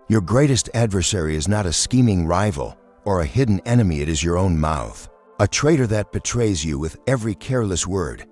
Your greatest adversary is not a scheming rival or a hidden enemy, it is your own mouth, a traitor that betrays you with every careless word.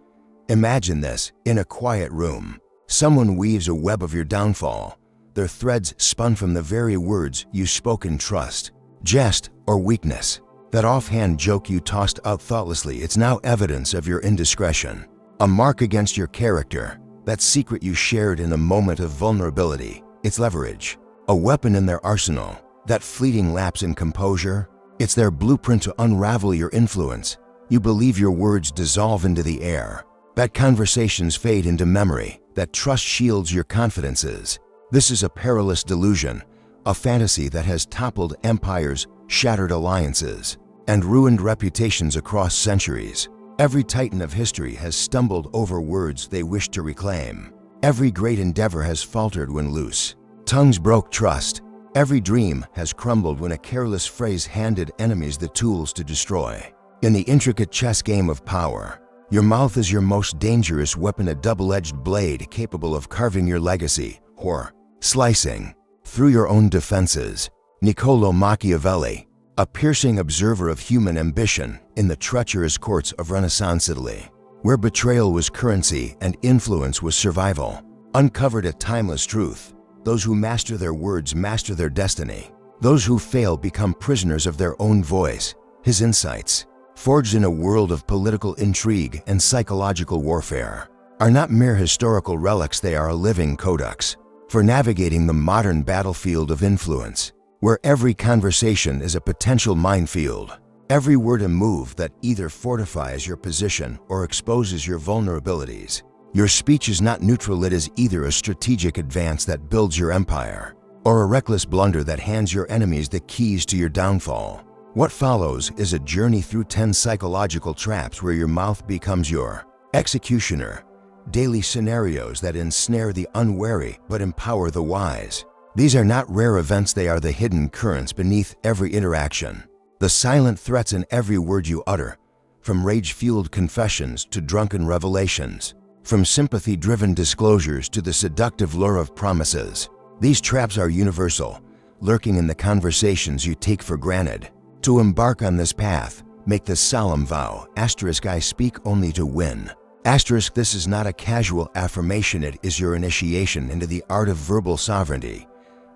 Imagine this: in a quiet room, someone weaves a web of your downfall, their threads spun from the very words you spoke in trust, jest, or weakness. That offhand joke you tossed out thoughtlessly, it's now evidence of your indiscretion, a mark against your character. That secret you shared in a moment of vulnerability, it's leverage, a weapon in their arsenal. That fleeting lapse in composure, it's their blueprint to unravel your influence. You believe your words dissolve into the air, that conversations fade into memory, that trust shields your confidences. This is a perilous delusion, a fantasy that has toppled empires, shattered alliances, and ruined reputations across centuries. Every titan of history has stumbled over words they wished to reclaim. Every great endeavor has faltered when loose tongues broke trust. Every dream has crumbled when a careless phrase handed enemies the tools to destroy. In the intricate chess game of power, your mouth is your most dangerous weapon, a double-edged blade capable of carving your legacy or slicing through your own defenses. Niccolò Machiavelli, a piercing observer of human ambition in the treacherous courts of Renaissance Italy, where betrayal was currency and influence was survival, uncovered a timeless truth: those who master their words master their destiny. Those who fail become prisoners of their own voice. His insights, forged in a world of political intrigue and psychological warfare, are not mere historical relics, they are a living codex for navigating the modern battlefield of influence, where every conversation is a potential minefield, every word a move that either fortifies your position or exposes your vulnerabilities. Your speech is not neutral, it is either a strategic advance that builds your empire, or a reckless blunder that hands your enemies the keys to your downfall. What follows is a journey through 10 psychological traps where your mouth becomes your executioner, daily scenarios that ensnare the unwary but empower the wise. These are not rare events, they are the hidden currents beneath every interaction, the silent threats in every word you utter, from rage-fueled confessions to drunken revelations, from sympathy-driven disclosures to the seductive lure of promises. These traps are universal, lurking in the conversations you take for granted. To embark on this path, make the solemn vow, I speak only to win. This is not a casual affirmation, it is your initiation into the art of verbal sovereignty,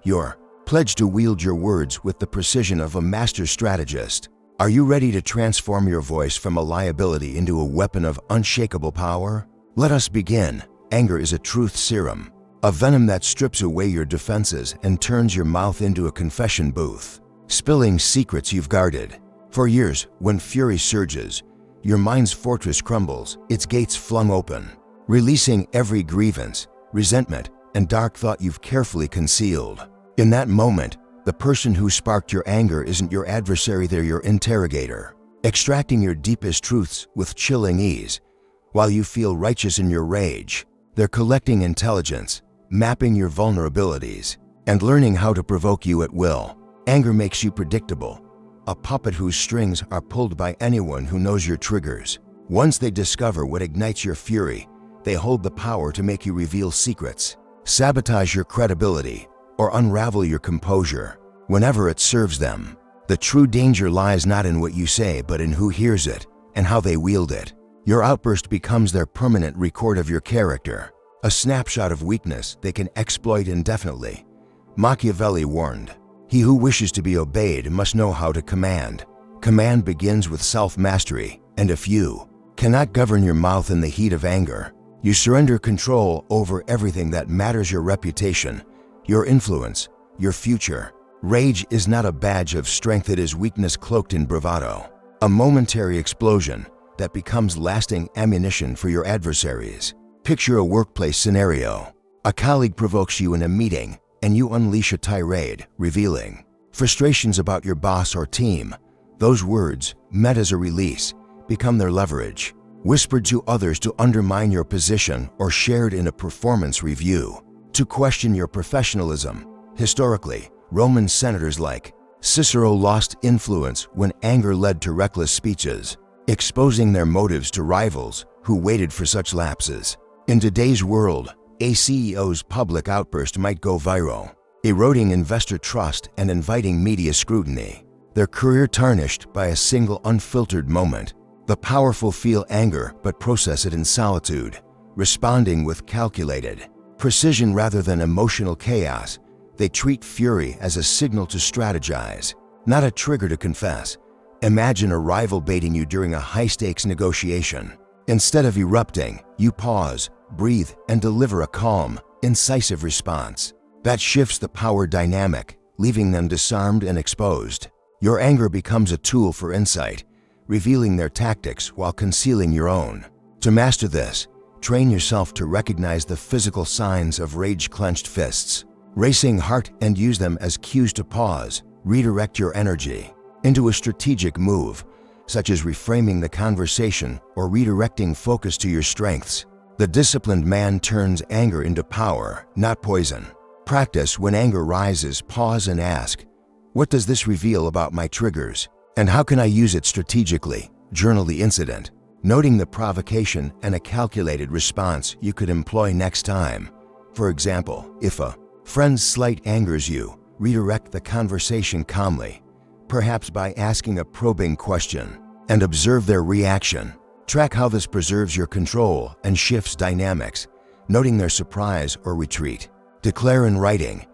your pledge to wield your words with the precision of a master strategist. Are you ready to transform your voice from a liability into a weapon of unshakable power? Let us begin. Anger is a truth serum, a venom that strips away your defenses and turns your mouth into a confession booth, spilling secrets you've guarded for years. When fury surges, your mind's fortress crumbles, its gates flung open, releasing every grievance, resentment, and dark thought you've carefully concealed. In that moment, the person who sparked your anger isn't your adversary, they're your interrogator, extracting your deepest truths with chilling ease. While you feel righteous in your rage, they're collecting intelligence, mapping your vulnerabilities, and learning how to provoke you at will. Anger makes you predictable, a puppet whose strings are pulled by anyone who knows your triggers. Once they discover what ignites your fury, they hold the power to make you reveal secrets, sabotage your credibility, or unravel your composure whenever it serves them. The true danger lies not in what you say, but in who hears it and how they wield it. Your outburst becomes their permanent record of your character, a snapshot of weakness they can exploit indefinitely. Machiavelli warned, "He who wishes to be obeyed must know how to command. Command begins with self-mastery, and if you cannot govern your mouth in the heat of anger, you surrender control over everything that matters: your reputation, your influence, your future." Rage is not a badge of strength, it is weakness cloaked in bravado, a momentary explosion that becomes lasting ammunition for your adversaries. Picture a workplace scenario. A colleague provokes you in a meeting, and you unleash a tirade, revealing frustrations about your boss or team. Those words, meant as a release, become their leverage, whispered to others to undermine your position or shared in a performance review to question your professionalism. Historically, Roman senators like Cicero lost influence when anger led to reckless speeches, exposing their motives to rivals who waited for such lapses. In today's world, a CEO's public outburst might go viral, eroding investor trust and inviting media scrutiny. Their career tarnished by a single unfiltered moment. The powerful feel anger but process it in solitude, responding with calculated precision rather than emotional chaos. They treat fury as a signal to strategize, not a trigger to confess. Imagine a rival baiting you during a high-stakes negotiation. Instead of erupting, you pause, breathe, and deliver a calm, incisive response. That shifts the power dynamic, leaving them disarmed and exposed. Your anger becomes a tool for insight, revealing their tactics while concealing your own. To master this, train yourself to recognize the physical signs of rage-clenched fists, racing heart, and use them as cues to pause, redirect your energy into a strategic move, such as reframing the conversation or redirecting focus to your strengths. The disciplined man turns anger into power, not poison. Practice when anger rises, pause and ask, what does this reveal about my triggers? And how can I use it strategically? Journal the incident, noting the provocation and a calculated response you could employ next time. For example, if a friend's slight angers you, redirect the conversation calmly, perhaps by asking a probing question, and observe their reaction. Track how this preserves your control and shifts dynamics, noting their surprise or retreat. Declare in writing,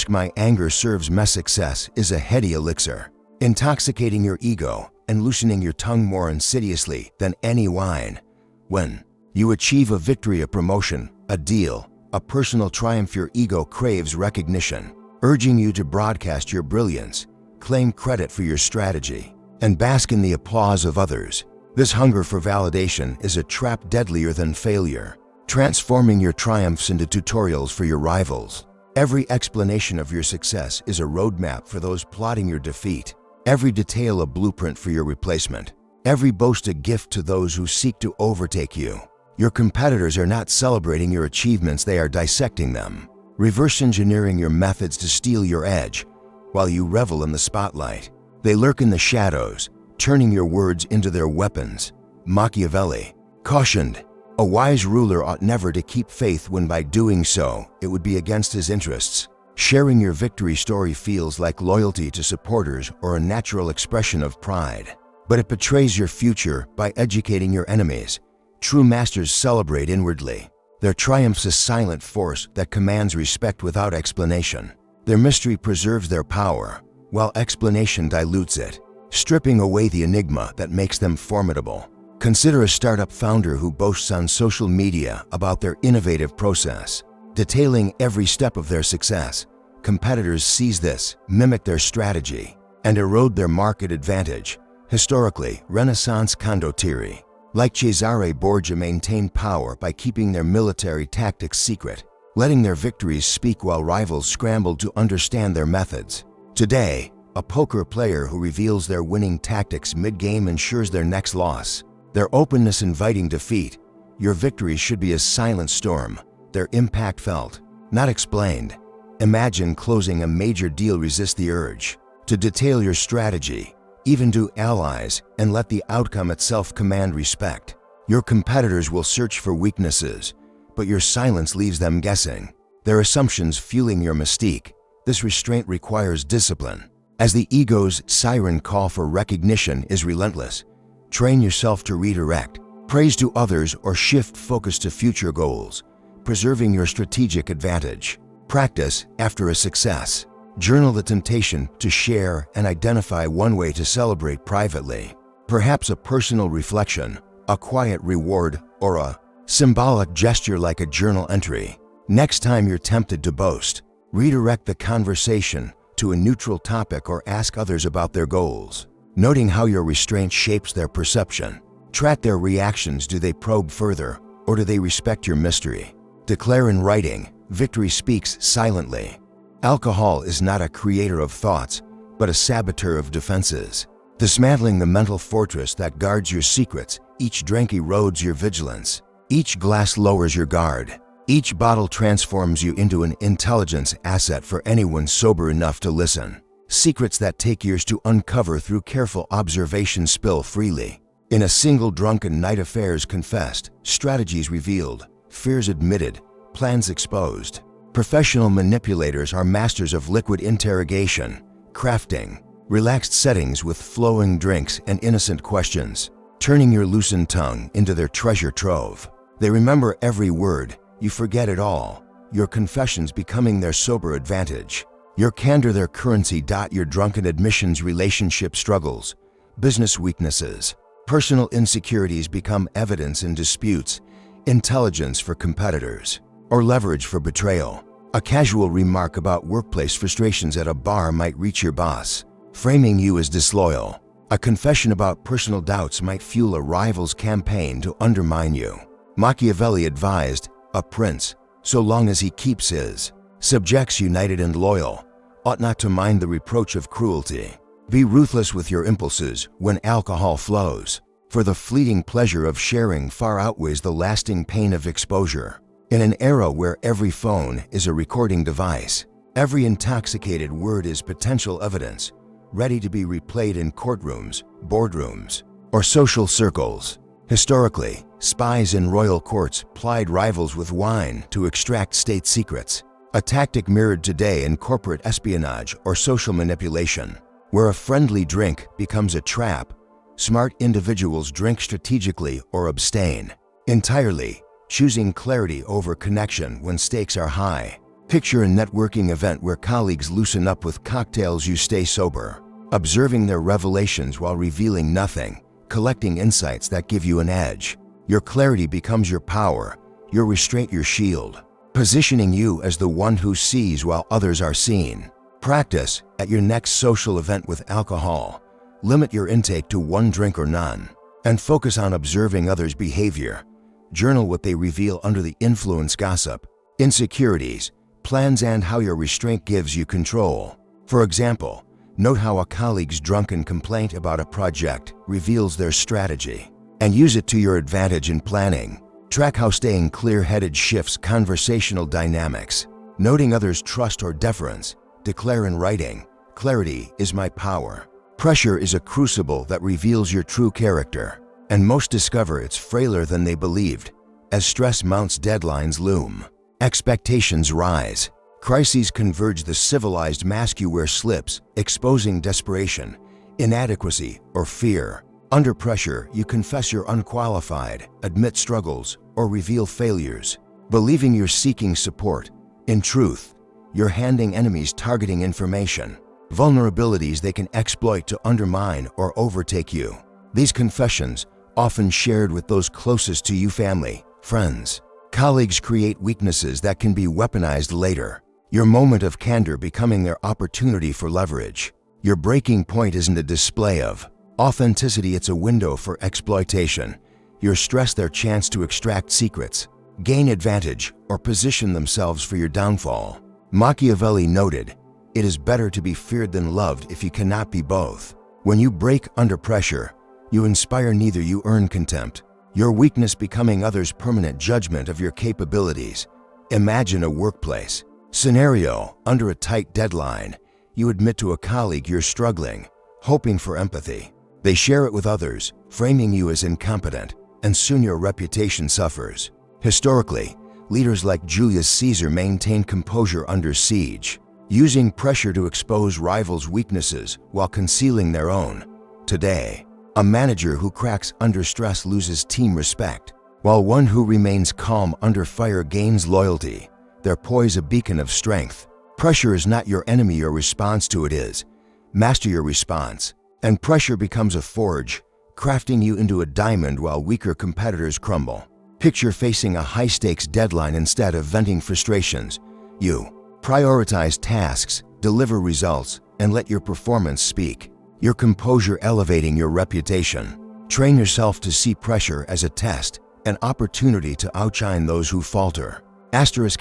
"My anger serves my success" is a heady elixir, intoxicating your ego and loosening your tongue more insidiously than any wine. When you achieve a victory, a promotion, a deal, a personal triumph, your ego craves recognition, urging you to broadcast your brilliance, claim credit for your strategy, and bask in the applause of others. This hunger for validation is a trap deadlier than failure, transforming your triumphs into tutorials for your rivals. Every explanation of your success is a roadmap for those plotting your defeat. Every detail a blueprint for your replacement. Every boast a gift to those who seek to overtake you. Your competitors are not celebrating your achievements, they are dissecting them, reverse engineering your methods to steal your edge, while you revel in the spotlight. They lurk in the shadows, turning your words into their weapons. Machiavelli cautioned, "A wise ruler ought never to keep faith when by doing so it would be against his interests." Sharing your victory story feels like loyalty to supporters or a natural expression of pride, but it betrays your future by educating your enemies. True masters celebrate inwardly. Their triumph's a silent force that commands respect without explanation. Their mystery preserves their power, while explanation dilutes it, stripping away the enigma that makes them formidable. Consider a startup founder who boasts on social media about their innovative process, detailing every step of their success. Competitors seize this, mimic their strategy, and erode their market advantage. Historically, Renaissance condottieri, like Cesare Borgia, maintained power by keeping their military tactics secret, letting their victories speak while rivals scrambled to understand their methods. Today, a poker player who reveals their winning tactics mid-game ensures their next loss. Their openness inviting defeat. Your victories should be a silent storm, their impact felt, not explained. Imagine closing a major deal. Resist the urge to detail your strategy, even to allies, and let the outcome itself command respect. Your competitors will search for weaknesses, but your silence leaves them guessing, their assumptions fueling your mystique. This restraint requires discipline. As the ego's siren call for recognition is relentless, train yourself to redirect praise to others or shift focus to future goals, preserving your strategic advantage. Practice after a success. Journal the temptation to share and identify one way to celebrate privately. Perhaps a personal reflection, a quiet reward, or a symbolic gesture like a journal entry. Next time you're tempted to boast, redirect the conversation to a neutral topic or ask others about their goals, noting how your restraint shapes their perception. Track their reactions. Do they probe further, or do they respect your mystery? Declare in writing, victory speaks silently. Alcohol is not a creator of thoughts, but a saboteur of defenses. Dismantling the mental fortress that guards your secrets, each drink erodes your vigilance. Each glass lowers your guard. Each bottle transforms you into an intelligence asset for anyone sober enough to listen. Secrets that take years to uncover through careful observation spill freely. In a single drunken night, affairs confessed, strategies revealed, fears admitted, plans exposed. Professional manipulators are masters of liquid interrogation, crafting, relaxed settings with flowing drinks and innocent questions, turning your loosened tongue into their treasure trove. They remember every word, you forget it all, your confessions becoming their sober advantage, your candor their currency. Your drunken admissions, relationship struggles, business weaknesses, personal insecurities become evidence in disputes, intelligence for competitors, or leverage for betrayal. A casual remark about workplace frustrations at a bar might reach your boss, framing you as disloyal. A confession about personal doubts might fuel a rival's campaign to undermine you. Machiavelli advised, "A prince, so long as he keeps his subjects united and loyal, ought not to mind the reproach of cruelty." Be ruthless with your impulses when alcohol flows, for the fleeting pleasure of sharing far outweighs the lasting pain of exposure. In an era where every phone is a recording device, every intoxicated word is potential evidence, ready to be replayed in courtrooms, boardrooms, or social circles. Historically, spies in royal courts plied rivals with wine to extract state secrets, a tactic mirrored today in corporate espionage or social manipulation. Where a friendly drink becomes a trap, smart individuals drink strategically or abstain entirely, choosing clarity over connection when stakes are high. Picture a networking event where colleagues loosen up with cocktails. You stay sober, observing their revelations while revealing nothing, collecting insights that give you an edge. Your clarity becomes your power, your restraint your shield, positioning you as the one who sees while others are seen. Practice at your next social event with alcohol. Limit your intake to one drink or none, and focus on observing others' behavior. Journal what they reveal under the influence, gossip, insecurities, plans, and how your restraint gives you control. For example, note how a colleague's drunken complaint about a project reveals their strategy, and use it to your advantage in planning. Track how staying clear-headed shifts conversational dynamics. Noting others' trust or deference, declare in writing, "Clarity is my power." Pressure is a crucible that reveals your true character, and most discover it's frailer than they believed. As stress mounts, deadlines loom, expectations rise, crises converge. The civilized mask you wear slips, exposing desperation, inadequacy, or fear. Under pressure, you confess you're unqualified, admit struggles, or reveal failures, believing you're seeking support. In truth, you're handing enemies targeting information, vulnerabilities they can exploit to undermine or overtake you. These confessions, often shared with those closest to you, family, friends, colleagues, create weaknesses that can be weaponized later. Your moment of candor becoming their opportunity for leverage. Your breaking point isn't a display of authenticity, it's a window for exploitation. Your stress their chance to extract secrets, gain advantage, or position themselves for your downfall. Machiavelli noted, "It is better to be feared than loved if you cannot be both." When you break under pressure, you inspire neither, you earn contempt, your weakness becoming others' permanent judgment of your capabilities. Imagine a workplace scenario. Under a tight deadline, you admit to a colleague you're struggling, hoping for empathy. They share it with others, framing you as incompetent, and soon your reputation suffers. Historically, leaders like Julius Caesar maintained composure under siege, using pressure to expose rivals' weaknesses while concealing their own. Today, a manager who cracks under stress loses team respect, while one who remains calm under fire gains loyalty. Their poise a beacon of strength. Pressure is not your enemy, your response to it is. Master your response, and pressure becomes a forge, crafting you into a diamond while weaker competitors crumble. Picture facing a high-stakes deadline. Instead of venting frustrations, you prioritize tasks, deliver results, and let your performance speak. Your composure elevating your reputation. Train yourself to see pressure as a test, an opportunity to outshine those who falter. Practice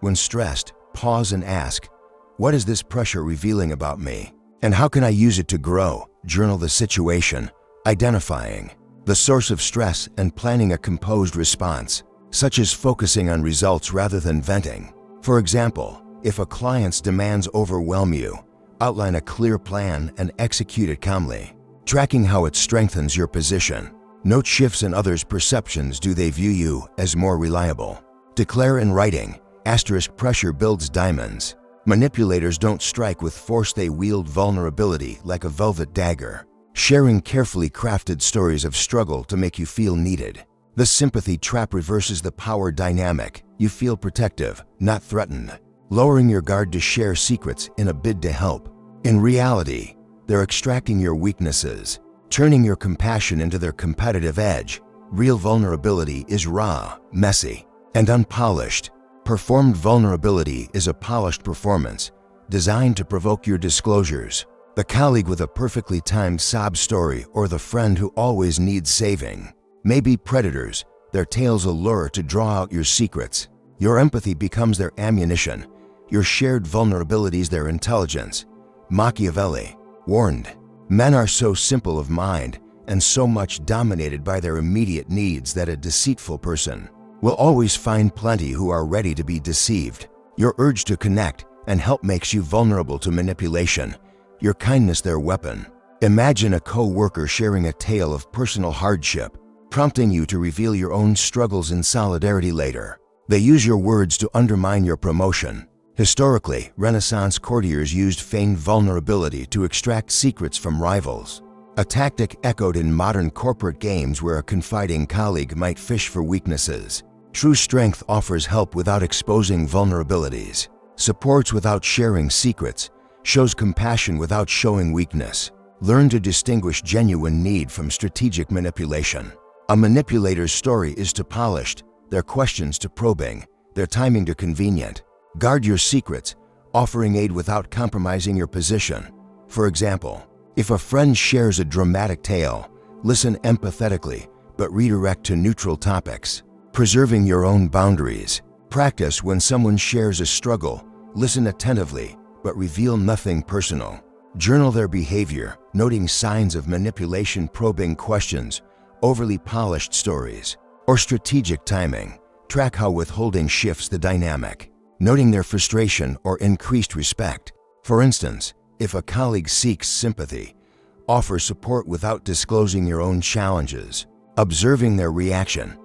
when stressed, pause and ask, what is this pressure revealing about me? And how can I use it to grow? Journal the situation, identifying the source of stress and planning a composed response, such as focusing on results rather than venting. For example, if a client's demands overwhelm you, outline a clear plan and execute it calmly, tracking how it strengthens your position. Note shifts in others' perceptions. Do they view you as more reliable, Declare in writing, * pressure builds diamonds. Manipulators don't strike with force, they wield vulnerability like a velvet dagger, sharing carefully crafted stories of struggle to make you feel needed. The sympathy trap reverses the power dynamic. You feel protective, not threatened, lowering your guard to share secrets in a bid to help. In reality, they're extracting your weaknesses, turning your compassion into their competitive edge. Real vulnerability is raw, messy, and unpolished. Performed vulnerability is a polished performance, designed to provoke your disclosures. The colleague with a perfectly timed sob story or the friend who always needs saving may be predators, their tails a lure to draw out your secrets. Your empathy becomes their ammunition, your shared vulnerabilities their intelligence. Machiavelli warned, "Men are so simple of mind and so much dominated by their immediate needs that a deceitful person will always find plenty who are ready to be deceived." Your urge to connect and help makes you vulnerable to manipulation, your kindness their weapon. Imagine a co-worker sharing a tale of personal hardship, prompting you to reveal your own struggles in solidarity later. They use your words to undermine your promotion. Historically, Renaissance courtiers used feigned vulnerability to extract secrets from rivals, a tactic echoed in modern corporate games where a confiding colleague might fish for weaknesses. True strength offers help without exposing vulnerabilities, supports without sharing secrets, shows compassion without showing weakness. Learn to distinguish genuine need from strategic manipulation. A manipulator's story is too polished, their questions too probing, their timing too convenient. Guard your secrets, offering aid without compromising your position. For example, if a friend shares a dramatic tale, listen empathetically, but redirect to neutral topics. Preserving your own boundaries. Practice when someone shares a struggle, listen attentively, but reveal nothing personal. Journal their behavior, noting signs of manipulation, probing questions, overly polished stories, or strategic timing. Track how withholding shifts the dynamic, noting their frustration or increased respect. For instance, if a colleague seeks sympathy, offer support without disclosing your own challenges. Observing their reaction.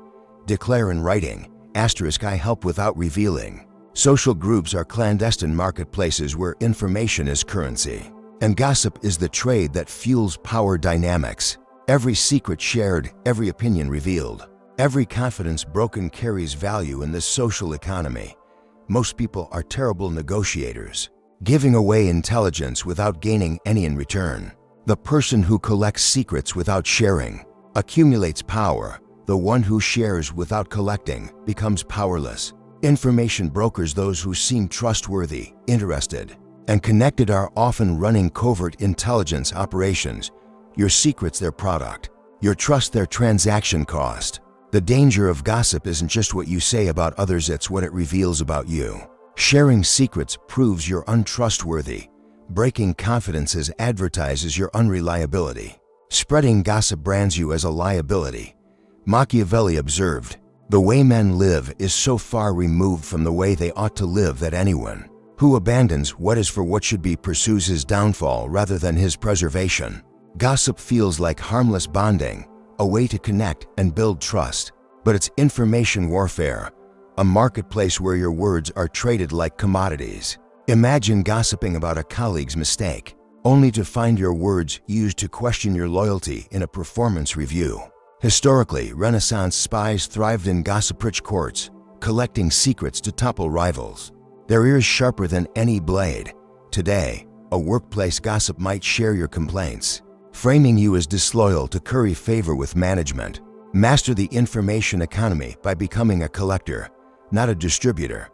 Declare in writing, * I help without revealing. Social groups are clandestine marketplaces where information is currency, and gossip is the trade that fuels power dynamics. Every secret shared, every opinion revealed, every confidence broken carries value in this social economy. Most people are terrible negotiators, giving away intelligence without gaining any in return. The person who collects secrets without sharing accumulates power. The one who shares without collecting becomes powerless. Information brokers, those who seem trustworthy, interested, and connected, are often running covert intelligence operations. Your secret's their product, your trust their transaction cost. The danger of gossip isn't just what you say about others, it's what it reveals about you. Sharing secrets proves you're untrustworthy. Breaking confidences advertises your unreliability. Spreading gossip brands you as a liability. Machiavelli observed, "The way men live is so far removed from the way they ought to live that anyone who abandons what is for what should be pursues his downfall rather than his preservation." Gossip feels like harmless bonding, a way to connect and build trust, but it's information warfare, a marketplace where your words are traded like commodities. Imagine gossiping about a colleague's mistake, only to find your words used to question your loyalty in a performance review. Historically, Renaissance spies thrived in gossip-rich courts, collecting secrets to topple rivals, their ears sharper than any blade. Today, a workplace gossip might share your complaints, framing you as disloyal to curry favor with management. Master the information economy by becoming a collector, not a distributor.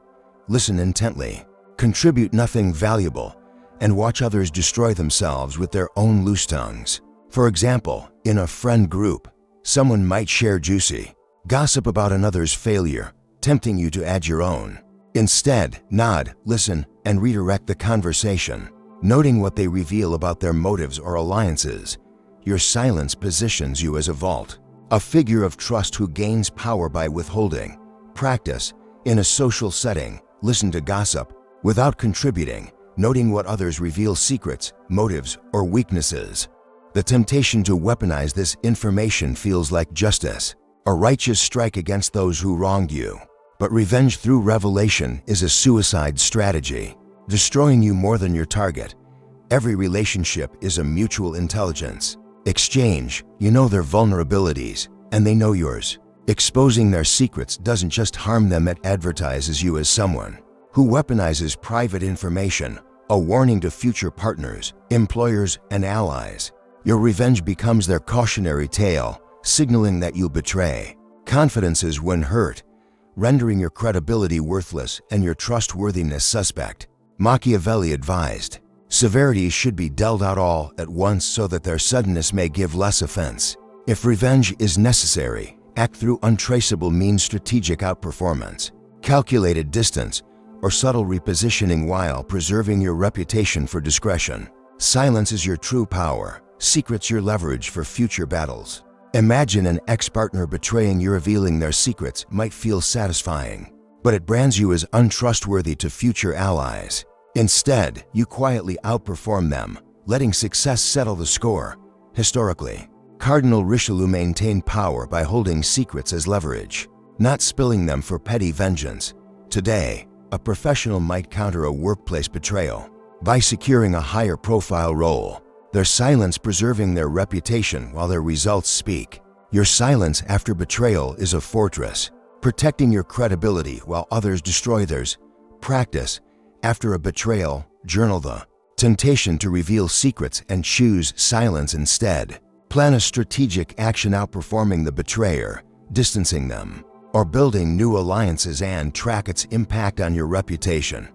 Listen intently, contribute nothing valuable, and watch others destroy themselves with their own loose tongues. For example, in a friend group, someone might share juicy gossip about another's failure, tempting you to add your own. Instead, nod, listen, and redirect the conversation, noting what they reveal about their motives or alliances. Your silence positions you as a vault, a figure of trust who gains power by withholding. Practice, in a social setting, listen to gossip without contributing, noting what others reveal secrets, motives, or weaknesses. The temptation to weaponize this information feels like justice, a righteous strike against those who wronged you. But revenge through revelation is a suicide strategy, destroying you more than your target. Every relationship is a mutual intelligence exchange. You know their vulnerabilities, and they know yours. Exposing their secrets doesn't just harm them, it advertises you as someone who weaponizes private information, a warning to future partners, employers, and allies. Your revenge becomes their cautionary tale, signaling that you'll betray confidences when hurt, rendering your credibility worthless and your trustworthiness suspect. Machiavelli advised, severity should be dealt out all at once so that their suddenness may give less offense. If revenge is necessary, act through untraceable means, strategic outperformance, calculated distance, or subtle repositioning while preserving your reputation for discretion. Silence is your true power, secrets your leverage for future battles. Imagine an ex-partner betraying you. Revealing their secrets might feel satisfying, but it brands you as untrustworthy to future allies. Instead, you quietly outperform them, letting success settle the score. Historically, Cardinal Richelieu maintained power by holding secrets as leverage, not spilling them for petty vengeance. Today, a professional might counter a workplace betrayal by securing a higher profile role, their silence preserving their reputation while their results speak. Your silence after betrayal is a fortress, protecting your credibility while others destroy theirs. Practice. After a betrayal, journal the temptation to reveal secrets and choose silence instead. Plan a strategic action, outperforming the betrayer, distancing them, or building new alliances, and track its impact on your reputation.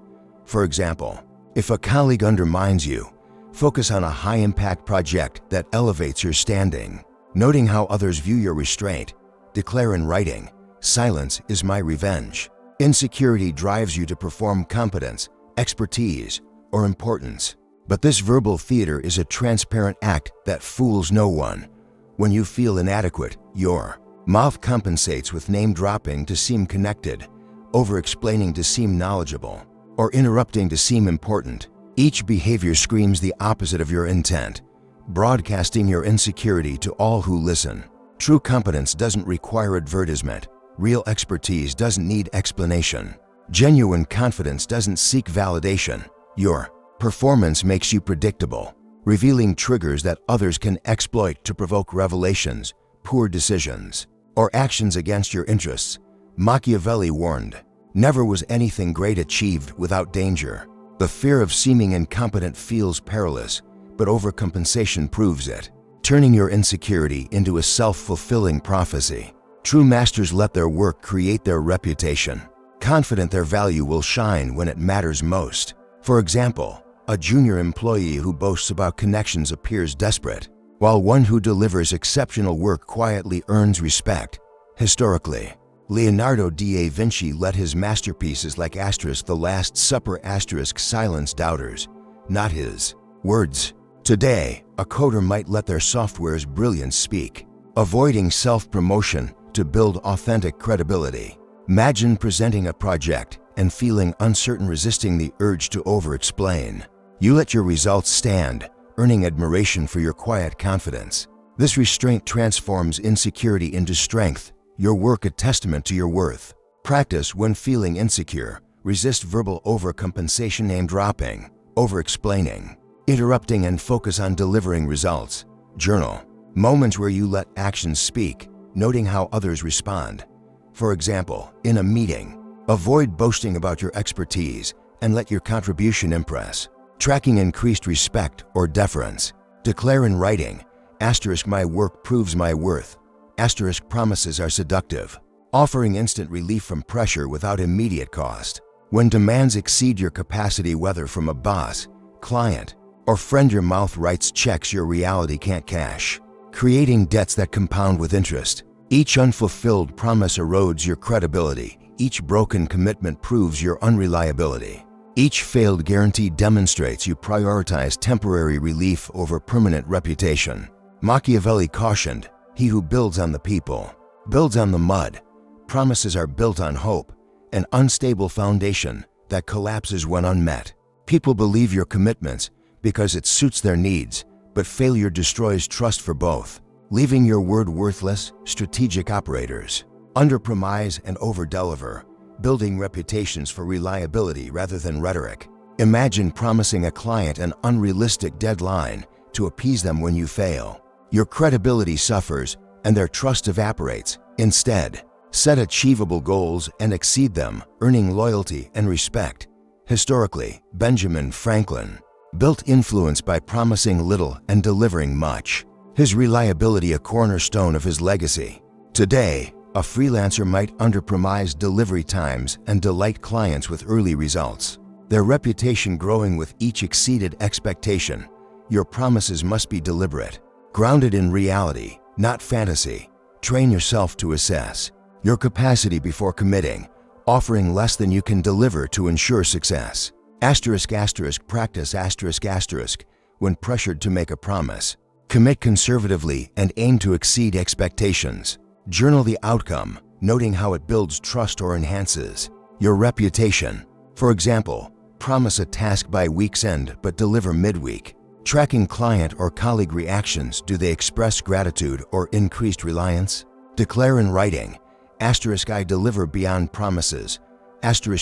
For example, if a colleague undermines you, focus on a high-impact project that elevates your standing. Noting how others view your restraint, declare in writing, silence is my revenge. Insecurity drives you to perform competence, expertise, or importance. But this verbal theater is a transparent act that fools no one. When you feel inadequate, your mouth compensates with name-dropping to seem connected, over-explaining to seem knowledgeable, or interrupting to seem important. Each behavior screams the opposite of your intent, broadcasting your insecurity to all who listen. True competence doesn't require advertisement. Real expertise doesn't need explanation. Genuine confidence doesn't seek validation. Your performance makes you predictable, revealing triggers that others can exploit to provoke revelations, poor decisions, or actions against your interests. Machiavelli warned, never was anything great achieved without danger. The fear of seeming incompetent feels perilous, but overcompensation proves it, turning your insecurity into a self-fulfilling prophecy. True masters let their work create their reputation, confident their value will shine when it matters most. For example, a junior employee who boasts about connections appears desperate, while one who delivers exceptional work quietly earns respect. Historically, Leonardo da Vinci let his masterpieces like The Last Supper silence doubters, not his words. Today, a coder might let their software's brilliance speak, avoiding self-promotion to build authentic credibility. Imagine presenting a project and feeling uncertain, resisting the urge to over-explain. You let your results stand, earning admiration for your quiet confidence. This restraint transforms insecurity into strength, your work a testament to your worth. Practice when feeling insecure. Resist verbal overcompensation, name-dropping, over-explaining, interrupting, and focus on delivering results. Journal moments where you let actions speak, noting how others respond. For example, in a meeting, avoid boasting about your expertise and let your contribution impress. Tracking increased respect or deference. Declare in writing, my work proves my worth. Promises are seductive, offering instant relief from pressure without immediate cost. When demands exceed your capacity, whether from a boss, client, or friend, your mouth writes checks your reality can't cash, creating debts that compound with interest. Each unfulfilled promise erodes your credibility. Each broken commitment proves your unreliability. Each failed guarantee demonstrates you prioritize temporary relief over permanent reputation. Machiavelli cautioned, he who builds on the people builds on the mud. Promises are built on hope, an unstable foundation that collapses when unmet. People believe your commitments because it suits their needs, but failure destroys trust for both, leaving your word worthless. Strategic operators under-promise and over-deliver, building reputations for reliability rather than rhetoric. Imagine promising a client an unrealistic deadline to appease them when you fail. Your credibility suffers and their trust evaporates. Instead, set achievable goals and exceed them, earning loyalty and respect. Historically, Benjamin Franklin built influence by promising little and delivering much. His reliability a cornerstone of his legacy. Today, a freelancer might underpromise delivery times and delight clients with early results, their reputation growing with each exceeded expectation. Your promises must be deliberate, grounded in reality, not fantasy. Train yourself to assess your capacity before committing, offering less than you can deliver to ensure success. Practice when pressured to make a promise. Commit conservatively and aim to exceed expectations. Journal the outcome, noting how it builds trust or enhances your reputation. For example, promise a task by week's end but deliver midweek. Tracking client or colleague reactions. Do they express gratitude or increased reliance? Declare in writing. I deliver beyond promises.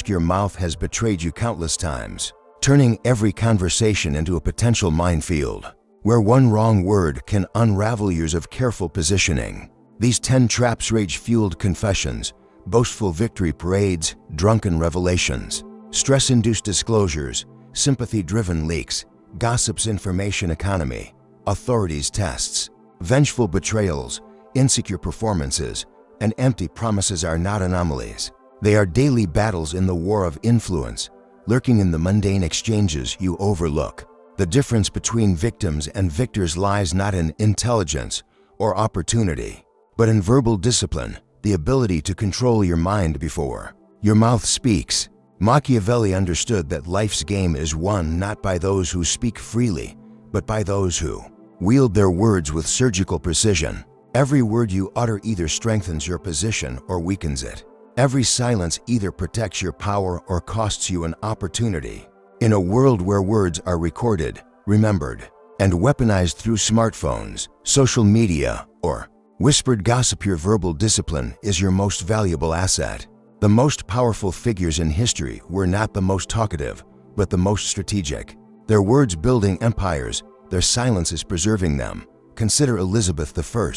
Your mouth has betrayed you countless times, turning every conversation into a potential minefield, where one wrong word can unravel years of careful positioning. These 10 traps: rage-fueled confessions, boastful victory parades, drunken revelations, stress-induced disclosures, sympathy-driven leaks, gossip's information economy, authorities' tests, vengeful betrayals, insecure performances, and empty promises are not anomalies. They are daily battles in the war of influence, lurking in the mundane exchanges you overlook. The difference between victims and victors lies not in intelligence or opportunity, but in verbal discipline, the ability to control your mind before your mouth speaks. Machiavelli understood that life's game is won not by those who speak freely, but by those who wield their words with surgical precision. Every word you utter either strengthens your position or weakens it. Every silence either protects your power or costs you an opportunity. In a world where words are recorded, remembered, and weaponized through smartphones, social media, or whispered gossip, your verbal discipline is your most valuable asset. The most powerful figures in history were not the most talkative, but the most strategic. Their words building empires, their silences preserving them. Consider Elizabeth I,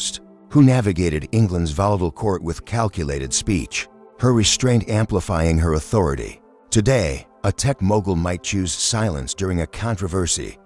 who navigated England's volatile court with calculated speech, her restraint amplifying her authority. Today, a tech mogul might choose silence during a controversy,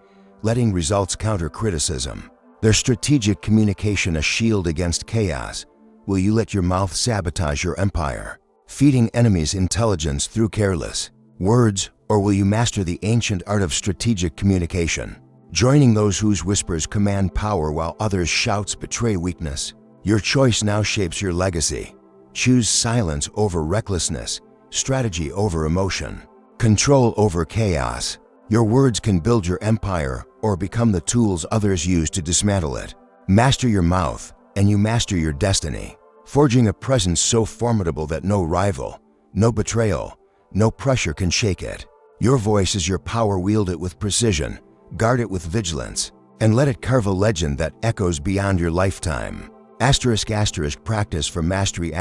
letting results counter criticism. Their strategic communication a shield against chaos. Will you let your mouth sabotage your empire, feeding enemies intelligence through careless words, or will you master the ancient art of strategic communication, joining those whose whispers command power while others' shouts betray weakness? Your choice now shapes your legacy. Choose silence over recklessness, strategy over emotion, control over chaos. Your words can build your empire or become the tools others use to dismantle it. Master your mouth, and you master your destiny, forging a presence so formidable that no rival, no betrayal, no pressure can shake it. Your voice is your power. Wield it with precision, guard it with vigilance, and let it carve a legend that echoes beyond your lifetime. Practice for mastery.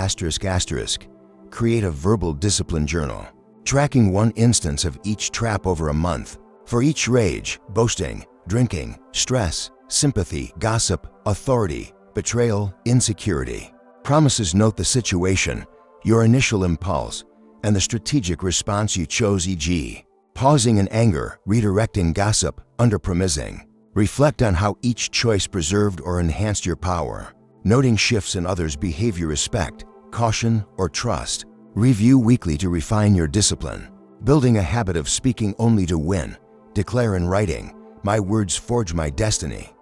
Create a verbal discipline journal, tracking one instance of each trap over a month. For each rage, boasting, drinking, stress, sympathy, gossip, authority, betrayal, insecurity. Promises. Note the situation, your initial impulse, and the strategic response you chose, e.g., pausing in anger, redirecting gossip, underpromising. Reflect on how each choice preserved or enhanced your power, noting shifts in others' behavior. Respect, caution, or trust. Review weekly to refine your discipline, building a habit of speaking only to win. Declare in writing, my words forge my destiny.